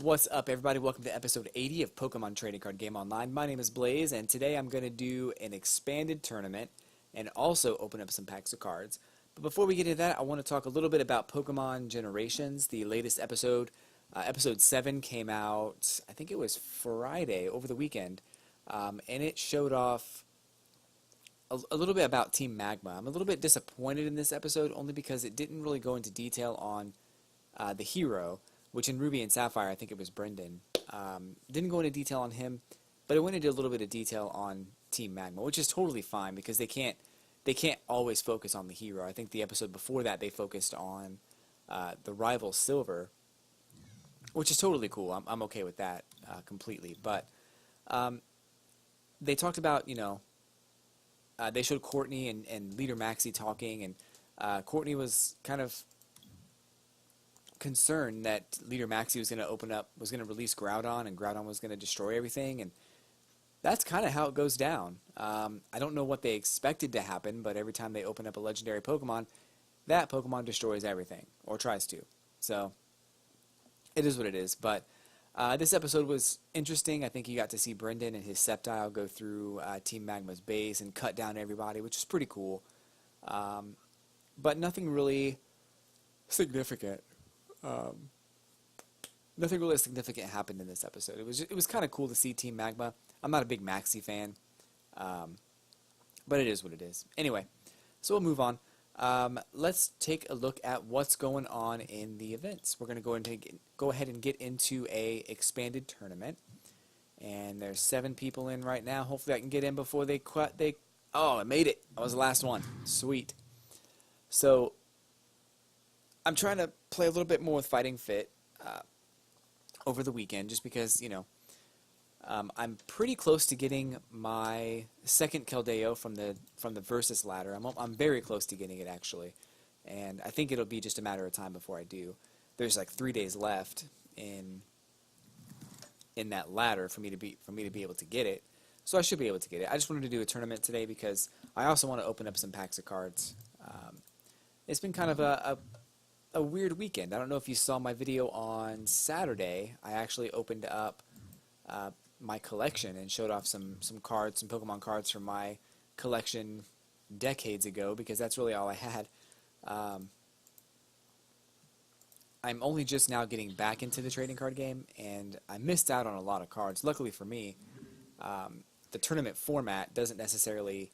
What's up, everybody? Welcome to episode 80 of Pokemon Trading Card Game Online. My name is Blaze, and today I'm going to do an expanded tournament and also open up some packs of cards. But before we get into that, I want to talk a little bit about Pokemon Generations. The latest episode, episode 7, came out, I think it was Friday, over the weekend, and it showed off a little bit about Team Magma. I'm a little bit disappointed in this episode, only because it didn't really go into detail on the hero, which in Ruby and Sapphire, I think it was Brendan. Didn't go into detail on him, but it went into a little bit of detail on Team Magma, which is totally fine because they can't always focus on the hero. I think the episode before that they focused on the rival Silver, which is totally cool. I'm okay with that completely. But they talked about, they showed Courtney and Leader Maxie talking, and Courtney was kind of concerned that Leader Maxie was going to release Groudon, and Groudon was going to destroy everything, and that's kind of how it goes down. I don't know what they expected to happen, but every time they open up a legendary Pokemon, that Pokemon destroys everything, or tries to. So, it is what it is, but this episode was interesting. I think you got to see Brendan and his Sceptile go through Team Magma's base and cut down everybody, which is pretty cool. But nothing really significant. Nothing really significant happened in this episode. It was kind of cool to see Team Magma. I'm not a big Maxie fan, but it is what it is. Anyway, so we'll move on. Let's take a look at what's going on in the events. We're going to go ahead and get into a expanded tournament, and there's 7 people in right now. Hopefully, I can get in before they cut. Oh, I made it! I was the last one. Sweet. So I'm trying to play a little bit more with Fighting Fit over the weekend, just because, I'm pretty close to getting my second Keldeo from the Versus ladder. I'm very close to getting it, actually, and I think it'll be just a matter of time before I do. There's like 3 days left in that ladder for me to be able to get it, so I should be able to get it. I just wanted to do a tournament today because I also want to open up some packs of cards. It's been kind of a weird weekend. I don't know if you saw my video on Saturday. I actually opened up my collection and showed off some cards, some Pokemon cards from my collection decades ago, because that's really all I had. I'm only just now getting back into the trading card game, and I missed out on a lot of cards. Luckily for me, the tournament format doesn't necessarily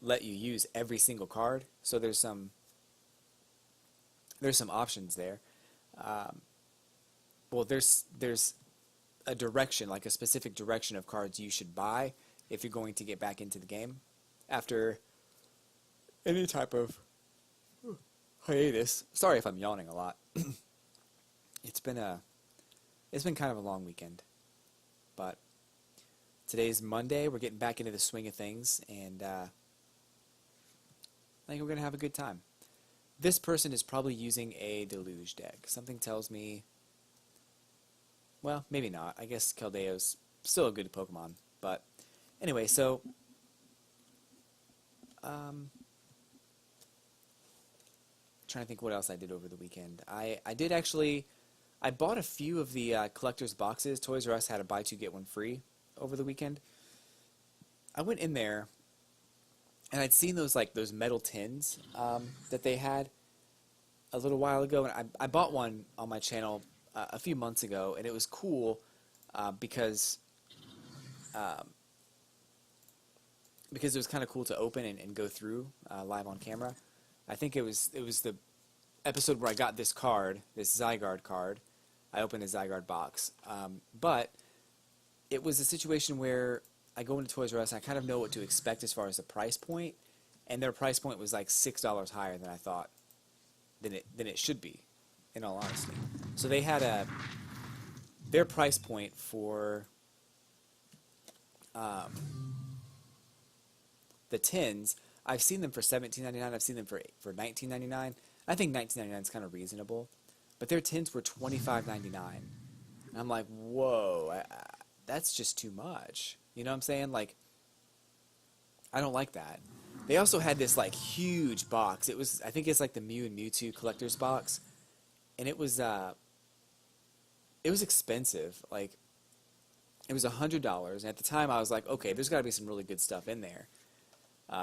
let you use every single card, so there's some options there. Well, there's a direction, like a specific direction of cards you should buy if you're going to get back into the game after any type of hiatus. Sorry if I'm yawning a lot. It's been kind of a long weekend, but today's Monday. We're getting back into the swing of things, and I think we're gonna have a good time. This person is probably using a Deluge deck. Something tells me, well, maybe not. I guess Keldeo's still a good Pokemon. But anyway, so trying to think what else I did over the weekend. I bought a few of the collector's boxes. Toys R Us had a buy two get one free over the weekend. I went in there, and I'd seen those metal tins that they had a little while ago, and I bought one on my channel a few months ago, and it was cool because it was kind of cool to open and go through live on camera. I think it was the episode where I got this card, this Zygarde card. I opened a Zygarde box, but it was a situation where I go into Toys R Us and I kind of know what to expect as far as the price point, and their price point was like $6 higher than I thought than it should be, in all honesty. So they had their price point for the tins. I've seen them for $17.99. I've seen them for $19.99. I think $19.99 is kind of reasonable, but their tins were $25.99. And I'm like, whoa, that's just too much. You know what I'm saying? Like, I don't like that. They also had this like huge box. I think it's like the Mew and Mewtwo collector's box, and it was it was expensive. Like, it was $100, and at the time I was like, okay, there's got to be some really good stuff in there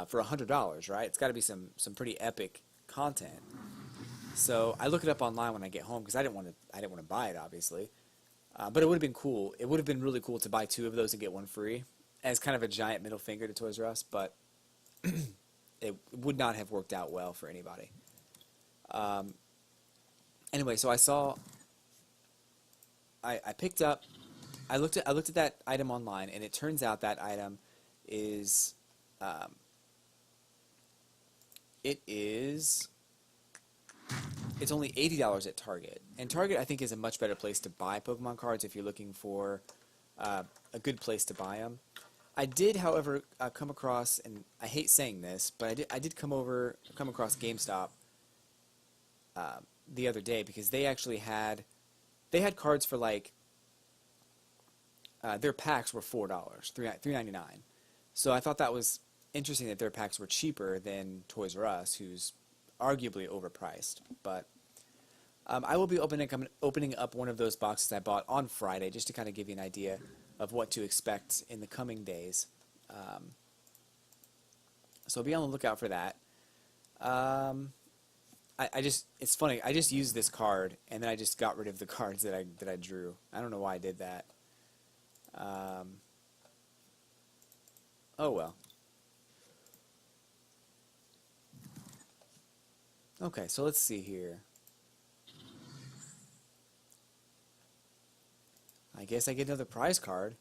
for $100, right? It's got to be some pretty epic content. So I look it up online when I get home because I didn't want to buy it, obviously. But it would have been cool. It would have been really cool to buy 2 of those and get 1 free, as kind of a giant middle finger to Toys R Us. But it would not have worked out well for anybody. Anyway, so I picked up. I looked at that item online, and it turns out that item is it's only $80 at Target. And Target, I think, is a much better place to buy Pokemon cards if you're looking for a good place to buy them. I did, however, come across, and I hate saying this, but I did come across GameStop the other day because they actually had cards for like their packs were $4, $3.99. So I thought that was interesting that their packs were cheaper than Toys R Us, who's arguably overpriced. But I will be opening up one of those boxes I bought on Friday just to kind of give you an idea of what to expect in the coming days. So be on the lookout for that. It's funny. I just used this card and then I just got rid of the cards that I drew. I don't know why I did that. Oh well. Okay, so let's see here. I guess I get another prize card.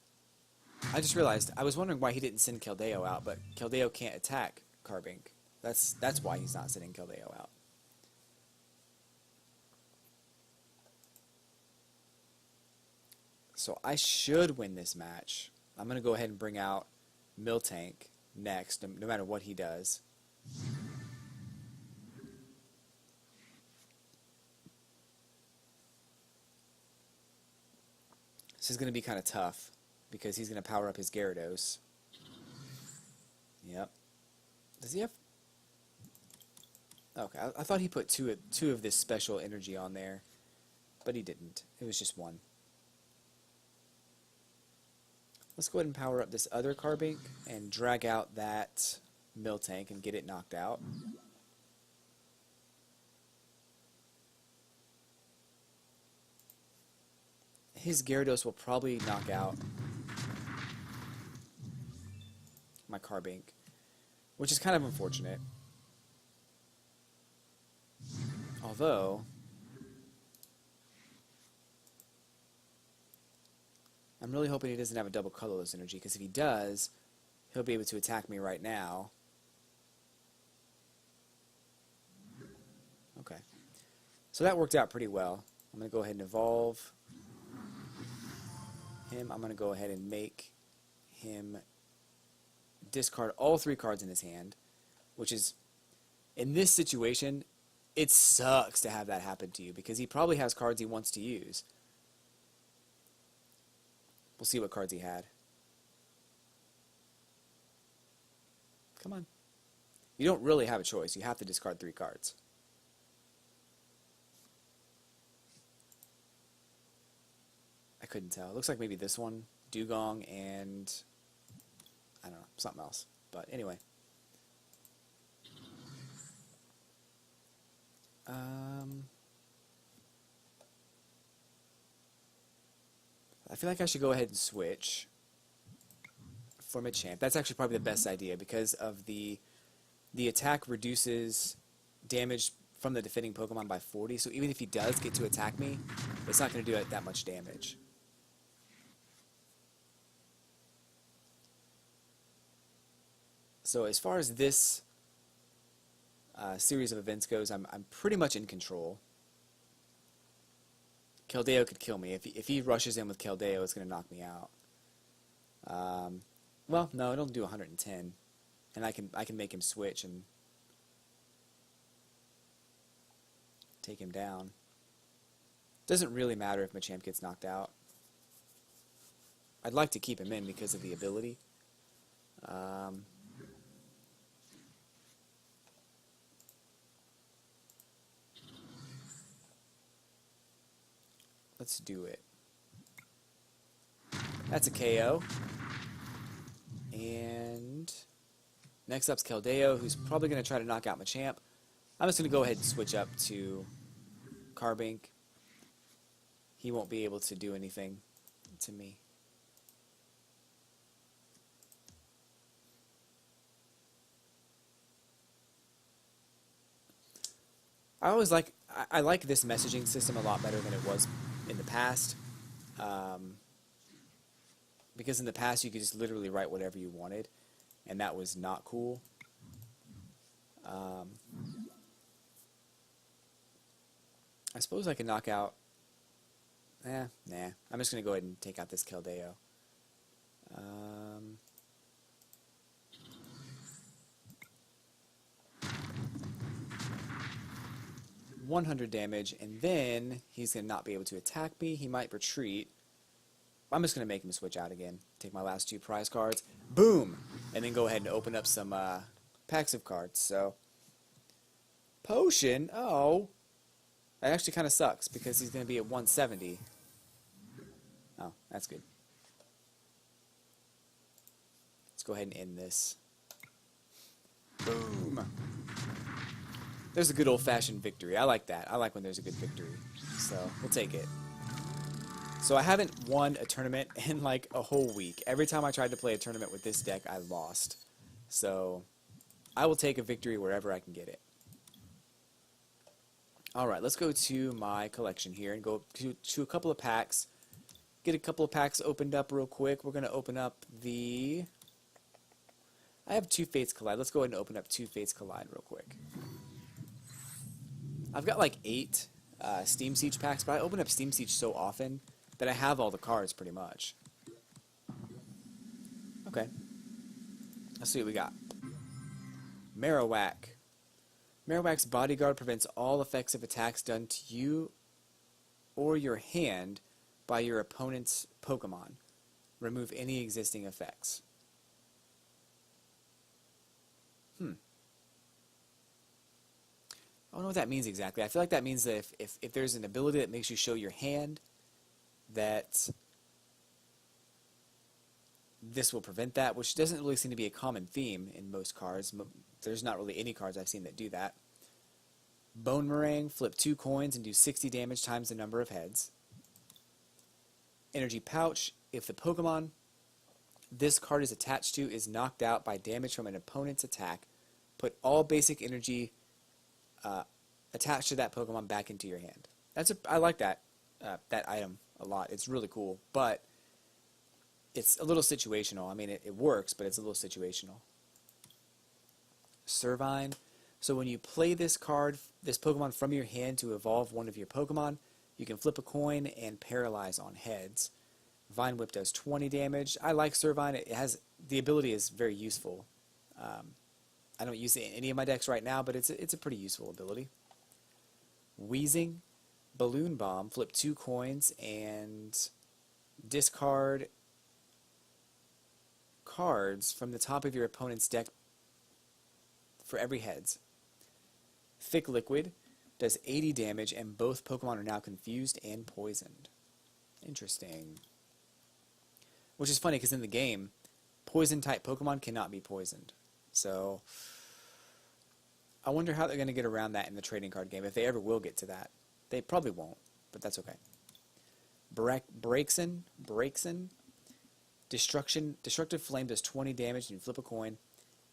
I just realized, I was wondering why he didn't send Keldeo out, but Keldeo can't attack Carbink. That's why he's not sending Keldeo out. So I should win this match. I'm going to go ahead and bring out Miltank next, no matter what he does. This is going to be kind of tough because he's going to power up his Gyarados. Yep. Does he have... Okay, I thought he put two of this special energy on there, but he didn't. It was just 1. Let's go ahead and power up this other Carbink and drag out that Miltank and get it knocked out. His Gyarados will probably knock out my Carbink, which is kind of unfortunate. Although, I'm really hoping he doesn't have a double colorless energy, because if he does, he'll be able to attack me right now. Okay. So that worked out pretty well. I'm going to go ahead and evolve him. I'm going to go ahead and make him discard all 3 cards in his hand, which is, in this situation, it sucks to have that happen to you, because he probably has cards he wants to use. We'll see what cards he had. Come on. You don't really have a choice. You have to discard 3 cards. I couldn't tell. It looks like maybe this one, Dugong, and I don't know, something else. But anyway. I feel like I should go ahead and switch for Machamp. That's actually probably the best idea, because of the attack reduces damage from the defending Pokemon by 40. So even if he does get to attack me, it's not going to do that much damage. So as far as this series of events goes, I'm pretty much in control. Keldeo could kill me. If he rushes in with Keldeo, it's going to knock me out. Well, no, it'll do 110, and I can make him switch and take him down. Doesn't really matter if Machamp gets knocked out. I'd like to keep him in because of the ability. Let's do it. That's a KO. And next up's Keldeo, who's probably going to try to knock out Machamp. I'm just going to go ahead and switch up to Carbink. He won't be able to do anything to me. I like this messaging system a lot better than it was in the past. Because in the past you could just literally write whatever you wanted, and that was not cool. I suppose I can knock out... nah. I'm just going to go ahead and take out this Keldeo. 100 damage, and then he's going to not be able to attack me. He might retreat. I'm just going to make him switch out again. Take my last 2 prize cards. Boom! And then go ahead and open up some packs of cards. So, Potion, oh, that actually kind of sucks because he's going to be at 170. Oh, that's good. Let's go ahead and end this. Boom! There's a good old-fashioned victory. I like that. I like when there's a good victory. So, we'll take it. So I haven't won a tournament in like a whole week. Every time I tried to play a tournament with this deck, I lost. So I will take a victory wherever I can get it. Alright, let's go to my collection here and go to a couple of packs. Get a couple of packs opened up real quick. We're going to open up the... I have 2 Fates Collide. Let's go ahead and open up 2 Fates Collide real quick. I've got like 8 Steam Siege packs, but I open up Steam Siege so often that I have all the cards pretty much. Okay. Let's see what we got. Marowak. Marowak's Bodyguard prevents all effective attacks done to you or your hand by your opponent's Pokemon. Remove any existing effects. I don't know what that means exactly. I feel like that means that if there's an ability that makes you show your hand, that this will prevent that, which doesn't really seem to be a common theme in most cards. There's not really any cards I've seen that do that. Bone Meringue, flip 2 coins and do 60 damage times the number of heads. Energy Pouch, if the Pokemon this card is attached to is knocked out by damage from an opponent's attack, put all basic energy attached to that Pokemon back into your hand. I like that item a lot. It's really cool, but it's a little situational. I mean, it works, but it's a little situational. Servine. So when you play this card, this Pokemon from your hand to evolve one of your Pokemon, you can flip a coin and paralyze on heads. Vine Whip does 20 damage. I like Servine. It has the ability is very useful. I don't use it in any of my decks right now, but it's a pretty useful ability. Wheezing. Balloon Bomb, flip 2 coins and discard cards from the top of your opponent's deck for every heads. Thick Liquid does 80 damage and both Pokemon are now confused and poisoned. Interesting. Which is funny because in the game, poison type Pokemon cannot be poisoned. So I wonder how they're going to get around that in the trading card game, if they ever will get to that. They probably won't, but that's okay. Braixen. Destructive Flame does 20 damage and you flip a coin.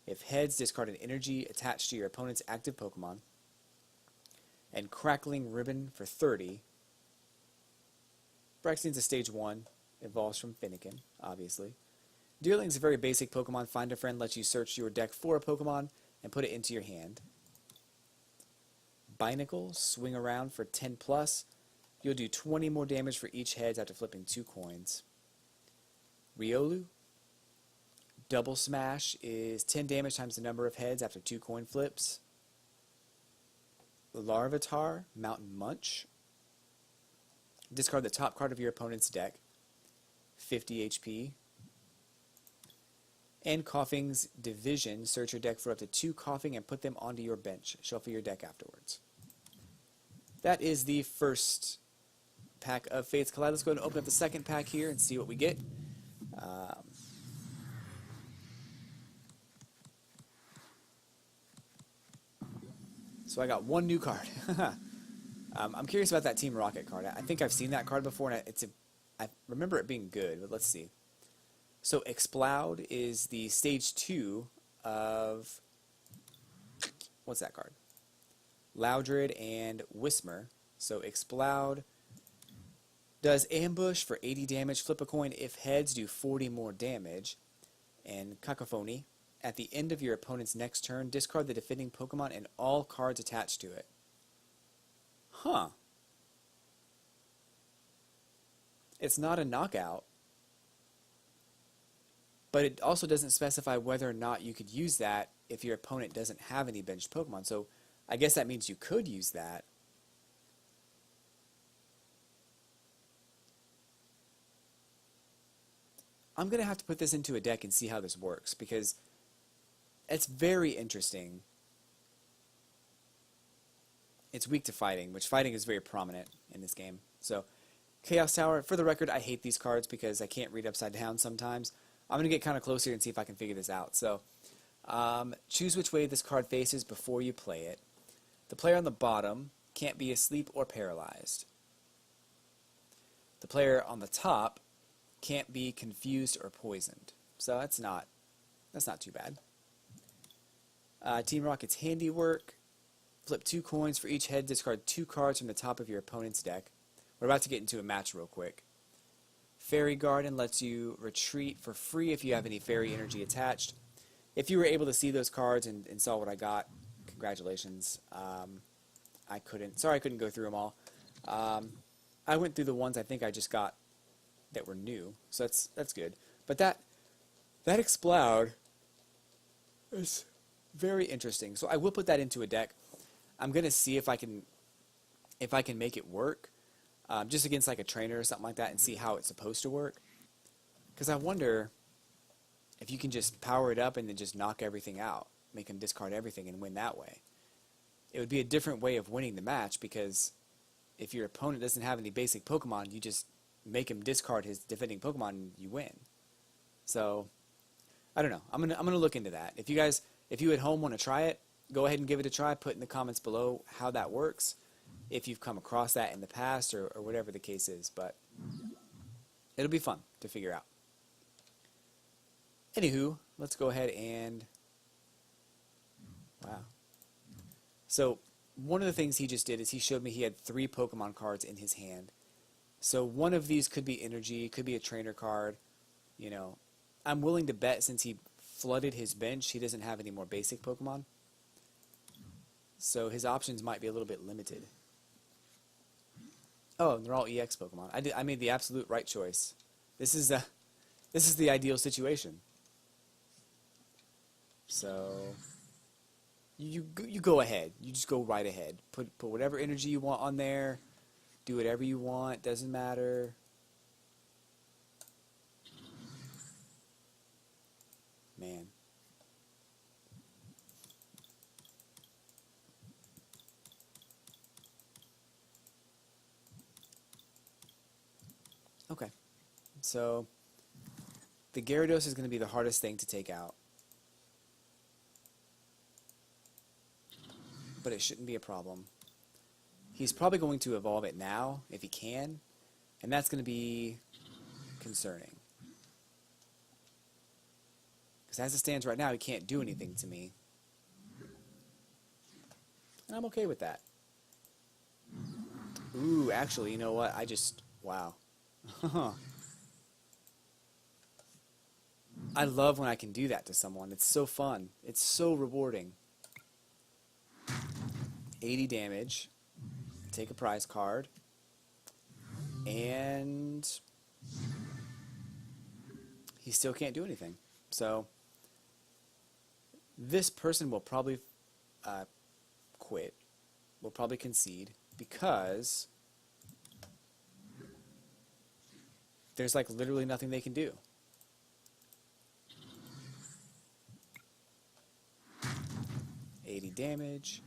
If heads, discard an energy attached to your opponent's active Pokemon. And Crackling Ribbon for 30. Braixen's a stage 1. Evolves from Finnegan, obviously. Deerling's a very basic Pokemon. Find a Friend lets you search your deck for a Pokemon and put it into your hand. Binacle, swing around for 10 plus. You'll do 20 more damage for each head after flipping 2 coins. Riolu, double smash is 10 damage times the number of heads after 2 coin flips. Larvitar, Mountain Munch. Discard the top card of your opponent's deck. 50 HP. And Coughing's Division, search your deck for up to 2 Coughing and put them onto your bench. Shuffle your deck afterwards. That is the first pack of Fates Collide. Let's go ahead and open up the second pack here and see what we get. Um, so I got one new card. I'm curious about that Team Rocket card. I think I've seen that card before, and I remember it being good, but let's see. So Exploud is the stage 2 of, what's that card? Loudred and Whismer. So Exploud does ambush for 80 damage, flip a coin. If heads, do 40 more damage. And Cacophony, at the end of your opponent's next turn, discard the defending Pokemon and all cards attached to it. Huh. It's not a knockout, but it also doesn't specify whether or not you could use that if your opponent doesn't have any benched Pokemon. So I guess that means you could use that. I'm going to have to put this into a deck and see how this works, because it's very interesting. It's weak to fighting, which fighting is very prominent in this game. So Chaos Tower, for the record, I hate these cards because I can't read upside down sometimes. I'm going to get kind of closer and see if I can figure this out. So choose which way this card faces before you play it. The player on the bottom can't be asleep or paralyzed. The player on the top can't be confused or poisoned. So that's not too bad. Team Rocket's handiwork. Flip 2 coins for each head. Discard 2 cards from the top of your opponent's deck. We're about to get into a match real quick. Fairy Garden lets you retreat for free if you have any fairy energy attached. If you were able to see those cards and saw what I got, congratulations. I couldn't go through them all. I went through the ones I think I just got that were new, so that's good. But that Exploud is very interesting. So I will put that into a deck. I'm gonna see if I can make it work, just against like a trainer or something like that, and see how it's supposed to work. Because I wonder if you can just power it up and then just knock everything out, make him discard everything and win that way. It would be a different way of winning the match, because if your opponent doesn't have any basic Pokemon, you just make him discard his defending Pokemon and you win. So I don't know. I'm gonna look into that. If you at home want to try it, go ahead and give it a try. Put in the comments below how that works, if you've come across that in the past or whatever the case is. But it'll be fun to figure out. Anywho, let's go ahead and wow. So one of the things he just did is he showed me he had 3 Pokemon cards in his hand. So one of these could be energy, could be a trainer card. You know, I'm willing to bet since he flooded his bench, he doesn't have any more basic Pokemon. So his options might be a little bit limited. Oh, they're all EX Pokemon. I made the absolute right choice. This is the ideal situation. So you go ahead. You just go right ahead. Put whatever energy you want on there. Do whatever you want. Doesn't matter. Man. Okay. So the Gyarados is going to be the hardest thing to take out. But it shouldn't be a problem. He's probably going to evolve it now, if he can, and that's going to be concerning. Because as it stands right now, he can't do anything to me. And I'm okay with that. Ooh, actually, you know what? Wow. I love when I can do that to someone. It's so fun. It's so rewarding. 80 damage. Take a prize card. And he still can't do anything. So this person will probably quit. Will probably concede because there's like literally nothing they can do. Damage.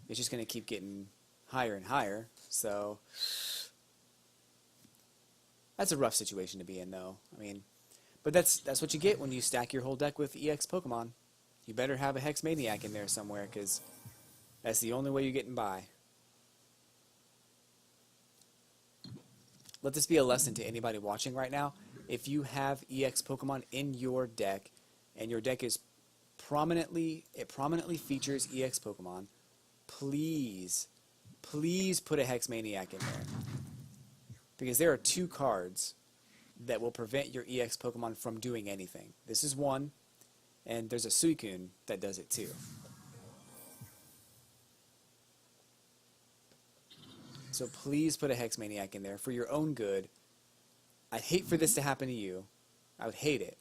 It's just going to keep getting higher and higher. So that's a rough situation to be in, though. I mean, But that's what you get when you stack your whole deck with EX Pokemon. You better have a Hex Maniac in there somewhere, because that's the only way you're getting by. Let this be a lesson to anybody watching right now. If you have EX Pokemon in your deck, and your deck is prominently features EX Pokemon, please put a Hex Maniac in there. Because there are 2 cards that will prevent your EX Pokemon from doing anything. This is one, and there's a Suicune that does it too. So please put a Hex Maniac in there for your own good. I'd hate for this to happen to you. I would hate it.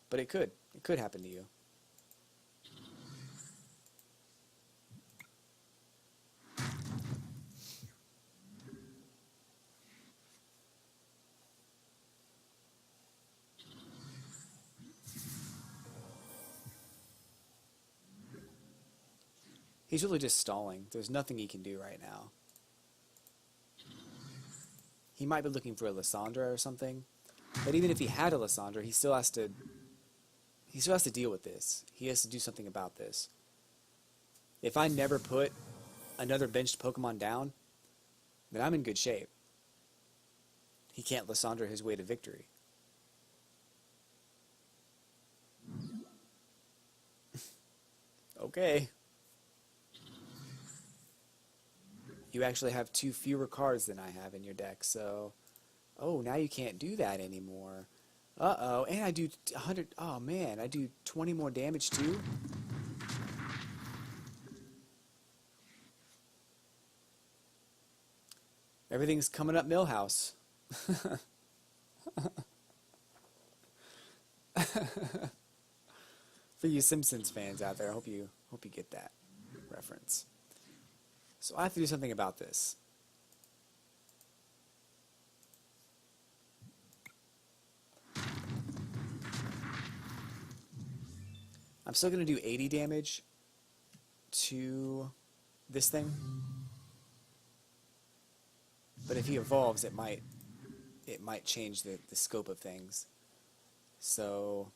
But it could. It could happen to you. He's really just stalling. There's nothing he can do right now. He might be looking for a Lysandra or something. But even if he had a Lysandra, he still has to deal with this. He has to do something about this. If I never put another benched Pokemon down, then I'm in good shape. He can't Lysandra his way to victory. Okay. You actually have 2 fewer cards than I have in your deck, so... Oh, now you can't do that anymore. Uh-oh, and I do 100... Oh, man, I do 20 more damage, too? Everything's coming up Millhouse. For you Simpsons fans out there, I hope you get that reference. So I have to do something about this. I'm still going to do 80 damage to this thing. But if he evolves, it might change the scope of things. So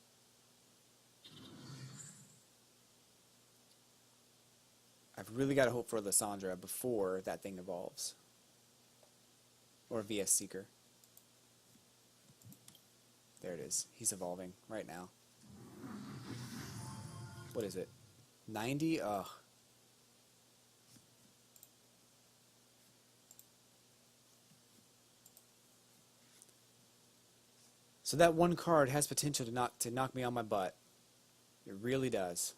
I've really got to hope for Lysandra before that thing evolves. Or VS Seeker. There it is. He's evolving right now. What is it? 90? Ugh. So that one card has potential to knock me on my butt. It really does.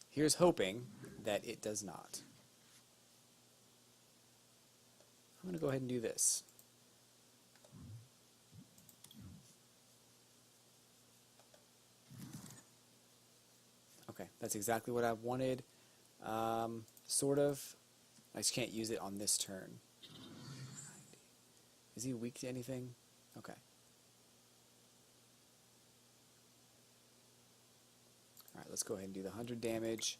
Here's hoping that it does not. I'm going to go ahead and do this. Okay, that's exactly what I wanted. Sort of. I just can't use it on this turn. Is he weak to anything? Okay. Alright, let's go ahead and do the 100 damage.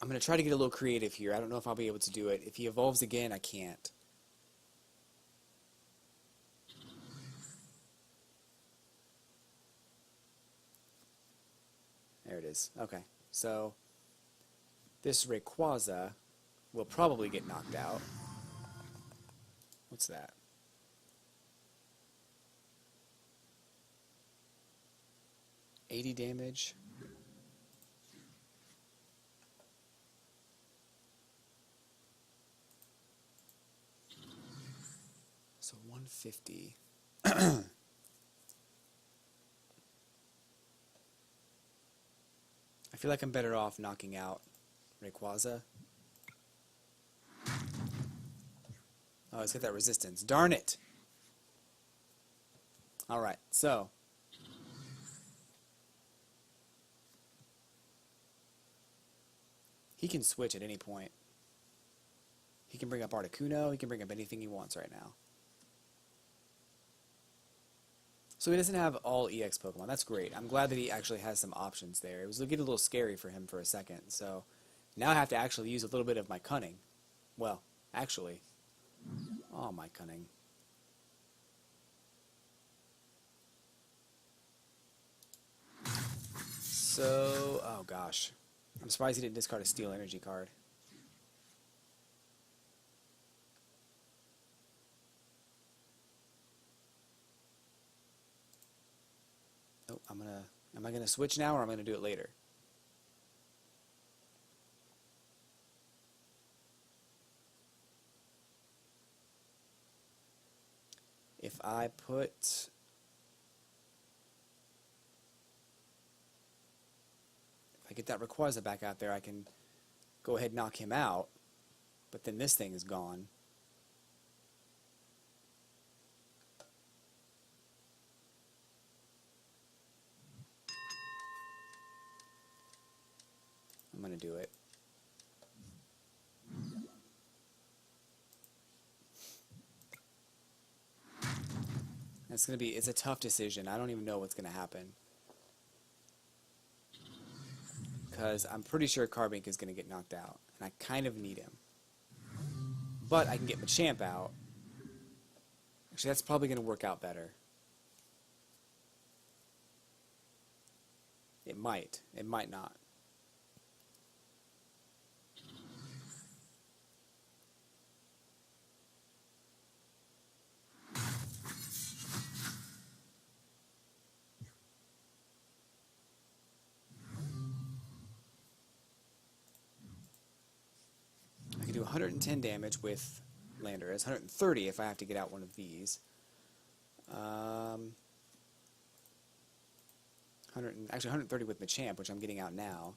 I'm going to try to get a little creative here. I don't know if I'll be able to do it. If he evolves again, I can't. There it is. Okay, so this Rayquaza will probably get knocked out. What's that? $80 damage. So 150. I feel like I'm better off knocking out Rayquaza. Oh, let's get that resistance. Darn it! Alright, so he can switch at any point. He can bring up Articuno, he can bring up anything he wants right now. So he doesn't have all EX Pokemon. That's great. I'm glad that he actually has some options there. It was getting a little scary for him for a second. So now I have to actually use a little bit of my cunning. Well, actually. Oh, my cunning. So, oh gosh. I'm surprised he didn't discard a Steel Energy card. Oh, am I gonna switch now or am I gonna do it later? If I put, if I get that Rayquaza back out there, I can go ahead and knock him out, but then this thing is gone. I'm gonna do it. It's a tough decision. I don't even know what's gonna happen. Because I'm pretty sure Carbink is gonna get knocked out, and I kind of need him. But I can get Machamp out. Actually, that's probably gonna work out better. It might. It might not. I can do 110 damage with Landorus, 130 if I have to get out one of these. 130 with Machamp, which I'm getting out now.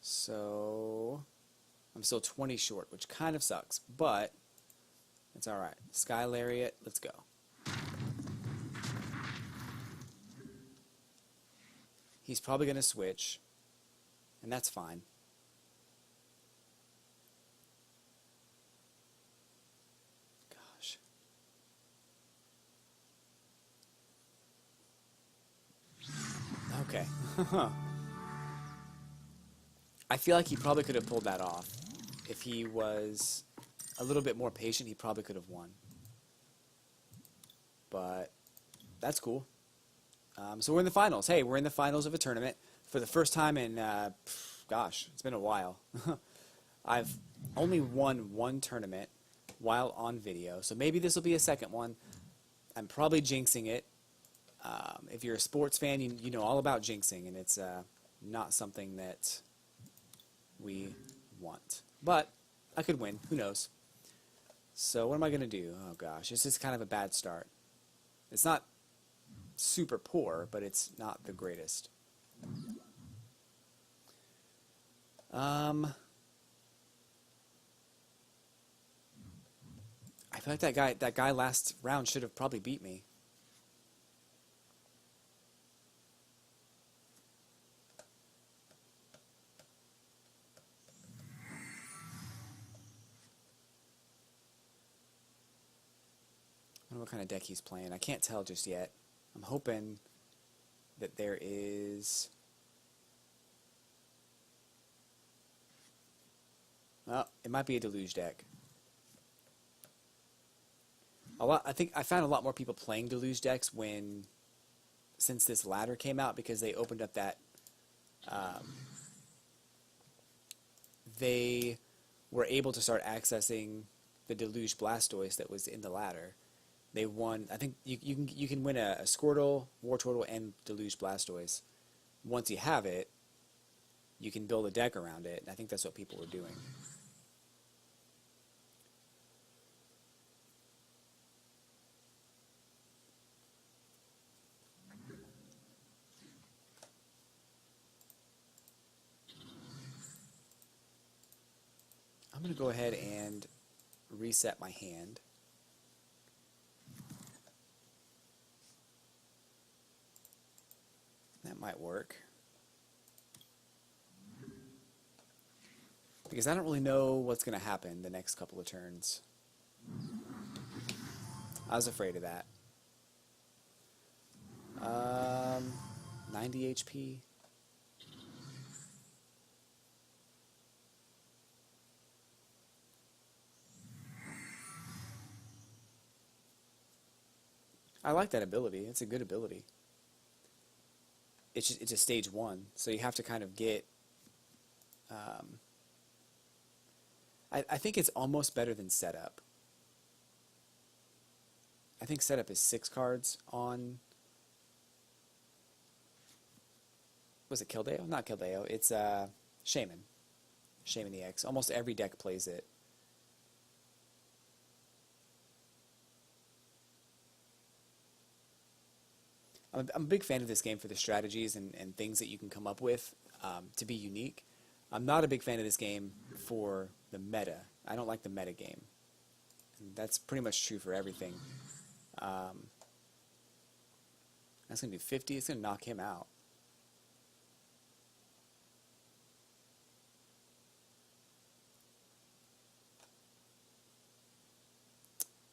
So I'm still 20 short, which kind of sucks, but it's alright. Sky Lariat, let's go. He's probably going to switch, and that's fine. Gosh. Okay. I feel like he probably could have pulled that off. If he was a little bit more patient, he probably could have won. But that's cool. So we're in the finals. Hey, we're in the finals of a tournament for the first time in, gosh, it's been a while. I've only won one tournament while on video, so maybe this will be a second one. I'm probably jinxing it. If you're a sports fan, you know all about jinxing, and it's not something that we want. But I could win. Who knows? So what am I going to do? Oh, gosh. This is kind of a bad start. It's not super poor, but it's not the greatest. I feel like that guy last round should have probably beat me. I don't know what kind of deck he's playing. I can't tell just yet. I'm hoping that there is... Well, it might be a Deluge deck. I think I found a lot more people playing Deluge decks since this ladder came out, because they opened up that... they were able to start accessing the Deluge Blastoise that was in the ladder. They won. I think you can win a Squirtle, Wartortle, and Deluge Blastoise. Once you have it, you can build a deck around it. And I think that's what people were doing. I'm going to go ahead and reset my hand. That might work. because I don't really know what's going to happen the next couple of turns. I was afraid of that. 90 HP. I like that ability. It's a good ability. It's a stage 1, so you have to kind of get... I think it's almost better than setup. I think setup is 6 cards on... Was it Keldeo? Not Keldeo. It's Shaman. Shaman EX. Almost every deck plays it. I'm a big fan of this game for the strategies and things that you can come up with to be unique. I'm not a big fan of this game for the meta. I don't like the meta game. And that's pretty much true for everything. That's going to do 50. It's going to knock him out.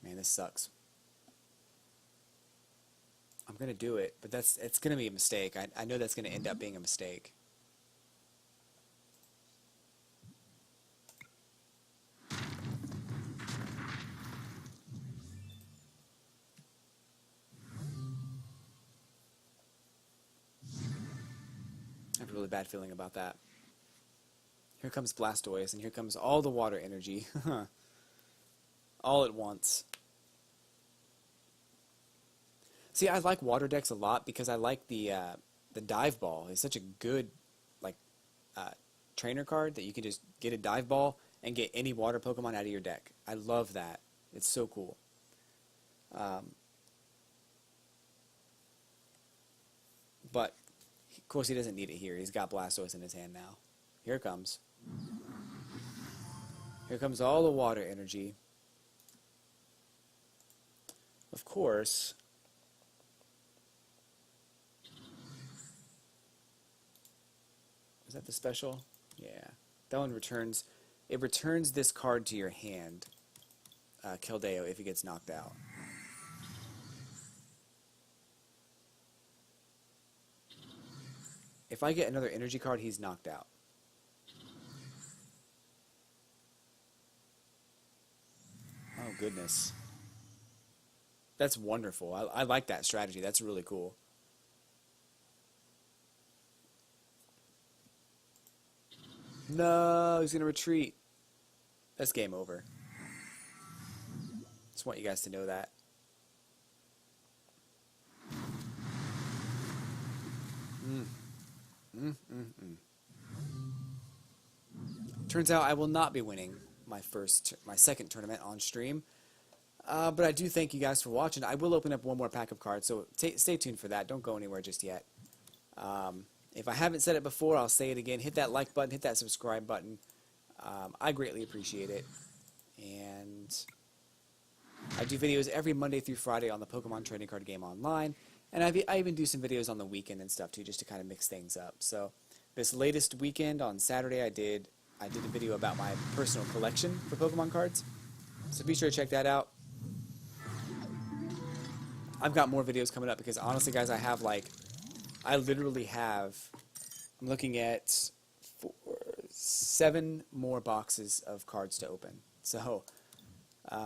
Man, this sucks. I'm going to do it, but it's going to be a mistake. I know that's going to end up being a mistake. I have a really bad feeling about that. Here comes Blastoise, and here comes all the water energy. All at once. See, I like water decks a lot because I like the dive ball. It's such a good trainer card that you can just get a dive ball and get any water Pokemon out of your deck. I love that. It's so cool. But of course he doesn't need it here. He's got Blastoise in his hand now. Here it comes. Here comes all the water energy. Of course. Is that the special? Yeah. That one returns... It returns this card to your hand, Keldeo, if he gets knocked out. If I get another energy card, he's knocked out. Oh, goodness. That's wonderful. I like that strategy. That's really cool. No, he's going to retreat. That's game over. Just want you guys to know that. Turns out I will not be winning my second tournament on stream. But I do thank you guys for watching. I will open up one more pack of cards, so stay tuned for that. Don't go anywhere just yet. If I haven't said it before, I'll say it again. Hit that like button, hit that subscribe button. I greatly appreciate it. And I do videos every Monday through Friday on the Pokemon Trading Card Game Online. And I even do some videos on the weekend and stuff too, just to kind of mix things up. So this latest weekend on Saturday, I did a video about my personal collection for Pokemon cards. So be sure to check that out. I've got more videos coming up because honestly, guys, I literally have, I'm looking at 7 more boxes of cards to open. So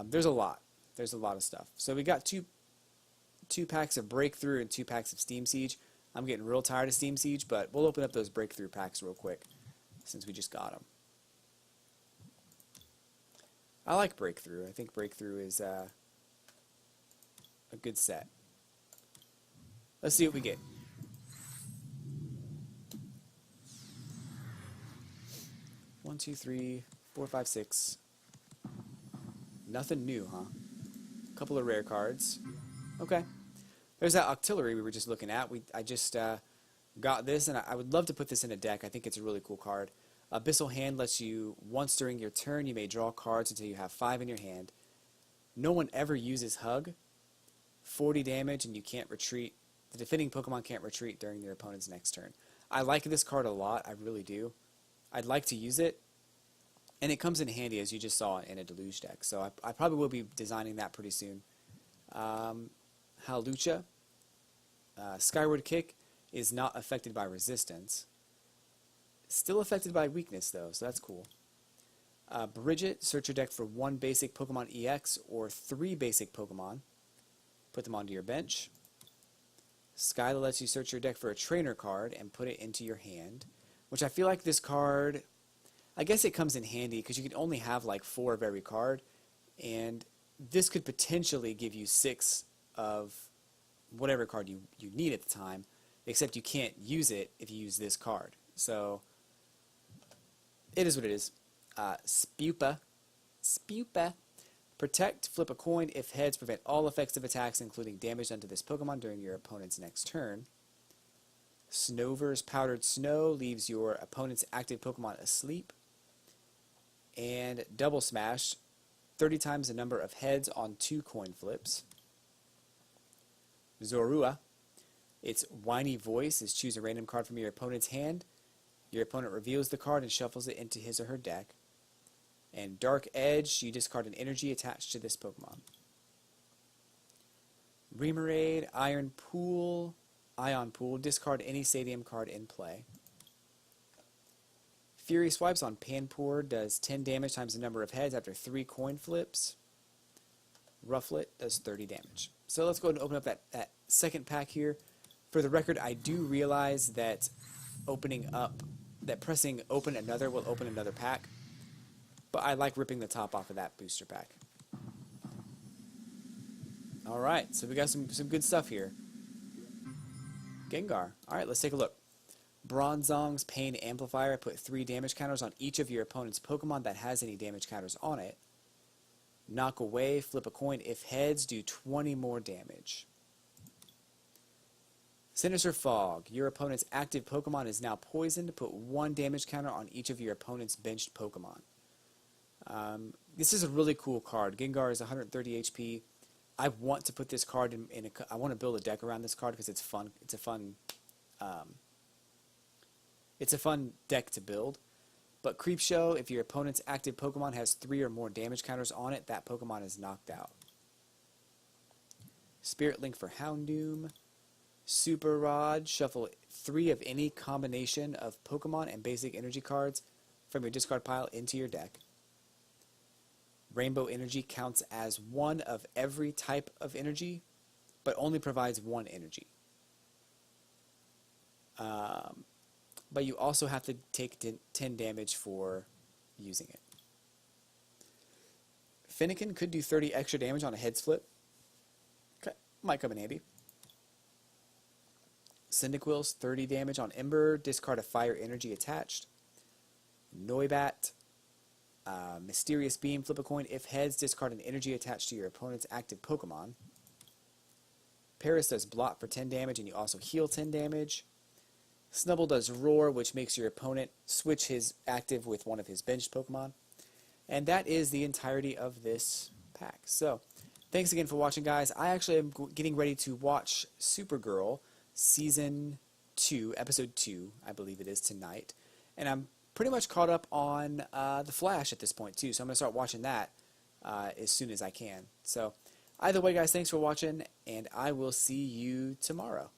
there's a lot. There's a lot of stuff. So we got two packs of Breakthrough and 2 packs of Steam Siege. I'm getting real tired of Steam Siege, but we'll open up those Breakthrough packs real quick since we just got them. I like Breakthrough. I think Breakthrough is a good set. Let's see what we get. One, two, three, 4, 5, 6. Nothing new, huh? A couple of rare cards. Okay. There's that Octillery we were just looking at. I just got this, and I would love to put this in a deck. I think it's a really cool card. Abyssal Hand lets you, once during your turn, you may draw cards until you have 5 in your hand. No one ever uses Hug. 40 damage, and you can't retreat. The defending Pokemon can't retreat during their opponent's next turn. I like this card a lot. I really do. I'd like to use it. And it comes in handy, as you just saw, in a Deluge deck. So I probably will be designing that pretty soon. Hawlucha. Skyward Kick is not affected by resistance. Still affected by weakness, though, so that's cool. Bridget, search your deck for 1 basic Pokemon EX or 3 basic Pokemon. Put them onto your bench. Skyla lets you search your deck for a trainer card and put it into your hand, which I feel like this card, I guess it comes in handy because you can only have like 4 of every card, and this could potentially give you 6 of whatever card you need at the time, except you can't use it if you use this card. So it is what it is. Spupa. Protect, flip a coin. If heads, prevent all effective attacks, including damage done to this Pokemon during your opponent's next turn. Snover's Powdered Snow leaves your opponent's active Pokemon asleep. And Double Smash, 30 times the number of heads on 2 coin flips. Zorua, its whiny voice is choose a random card from your opponent's hand. Your opponent reveals the card and shuffles it into his or her deck. And Dark Edge, you discard an energy attached to this Pokemon. Remoraid, Ion Pool, discard any stadium card in play. Fury Swipes on Panpour does 10 damage times the number of heads after 3 coin flips. Rufflet does 30 damage. So let's go ahead and open up that second pack here. For the record, I do realize that pressing open another will open another pack, but I like ripping the top off of that booster pack. Alright, so we got some good stuff here. Gengar. Alright, let's take a look. Bronzong's Pain Amplifier. Put 3 damage counters on each of your opponent's Pokemon that has any damage counters on it. Knock away, flip a coin. If heads, do 20 more damage. Sinister Fog. Your opponent's active Pokemon is now poisoned. Put 1 damage counter on each of your opponent's benched Pokemon. This is a really cool card. Gengar is 130 HP. I want to put this card I want to build a deck around this card because it's fun. It's a fun deck to build. But Creepshow, if your opponent's active Pokemon has 3 or more damage counters on it, that Pokemon is knocked out. Spirit Link for Houndoom. Super Rod, shuffle 3 of any combination of Pokemon and basic energy cards from your discard pile into your deck. Rainbow Energy counts as 1 of every type of energy, but only provides 1 energy. But you also have to take 10 damage for using it. Finnegan could do 30 extra damage on a heads flip. Okay, might come in handy. Cyndaquil's 30 damage on Ember. Discard a fire energy attached. Noibat. Mysterious Beam. Flip a coin. If heads, discard an energy attached to your opponent's active Pokemon. Paris does block for 10 damage, and you also heal 10 damage. Snubbull does Roar, which makes your opponent switch his active with one of his benched Pokemon. And that is the entirety of this pack. So, thanks again for watching, guys. I actually am getting ready to watch Supergirl Season 2, Episode 2, I believe it is, tonight. And I'm pretty much caught up on The Flash at this point, too. So I'm going to start watching that as soon as I can. So, either way, guys, thanks for watching, and I will see you tomorrow.